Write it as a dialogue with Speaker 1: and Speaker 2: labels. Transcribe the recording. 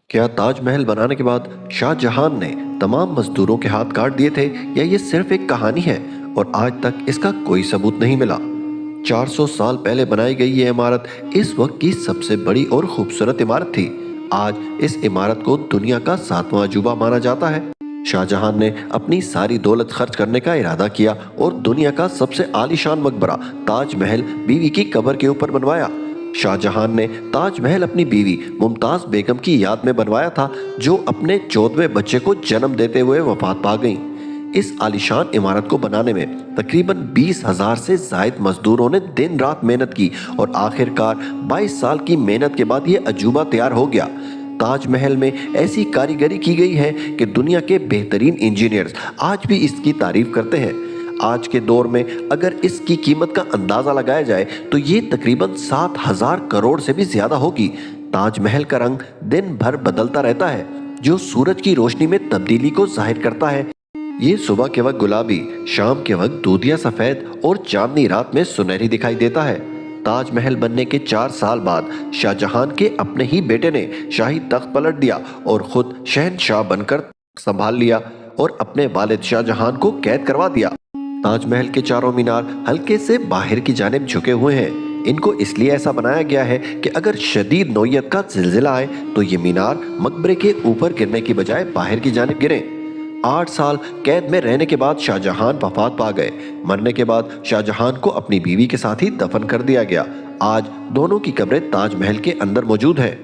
Speaker 1: क्या ताज महल बनाने के बाद शाहजहां ने तमाम मजदूरों के हाथ काट दिए थे या ये सिर्फ एक कहानी है और आज तक इसका कोई सबूत नहीं मिला। 400 साल पहले बनाई गई ये इमारत इस वक्त की सबसे बड़ी और खूबसूरत इमारत थी। आज इस इमारत को दुनिया का 7वां अजूबा माना जाता है। शाहजहां ने अपनी सारी दौलत खर्च करने का इरादा किया और दुनिया का सबसे आलीशान मकबरा ताज महल बीवी की कब्र के ऊपर बनवाया। शाहजहां ने ताजमहल अपनी बीवी मुमताज बेगम की याद में बनवाया था, जो अपने 14वें बच्चे को जन्म देते हुए वफात पा गईं। इस आलीशान इमारत को बनाने में तकरीबन 20,000 से जायद मजदूरों ने दिन रात मेहनत की और आखिरकार 22 साल की मेहनत के बाद ये अजूबा तैयार हो गया। ताजमहल में ऐसी कारीगरी की गई है कि दुनिया के बेहतरीन इंजीनियर्स आज भी इसकी तारीफ करते हैं। आज के दौर में अगर इसकी कीमत का अंदाजा लगाया जाए तो ये तकरीबन 7,000 करोड़ से भी ज्यादा होगी। ताजमहल का रंग दिन भर बदलता रहता है, जो सूरज की रोशनी में तब्दीली को जाहिर करता है। ये सुबह के वक्त गुलाबी, शाम के वक्त दूधिया सफेद और चांदनी रात में सुनहरी दिखाई देता है। ताजमहल बनने के 4 साल बाद शाहजहां के अपने ही बेटे ने शाही तख्त पलट दिया और खुद शहंशाह बनकर संभाल लिया और अपने वालिद शाहजहां को कैद करवा दिया। ताजमहल के चारों मीनार हल्के से बाहर की जानिब झुके हुए हैं। इनको इसलिए ऐसा बनाया गया है कि अगर शदीद नौयत का जिलजिला आए तो ये मीनार मकबरे के ऊपर गिरने की बजाय बाहर की जानिब गिरे। 8 साल कैद में रहने के बाद शाहजहां वफात पा गए। मरने के बाद शाहजहां को अपनी बीवी के साथ ही दफन कर दिया गया। आज दोनों की कब्रें ताजमहल के अंदर मौजूद हैं।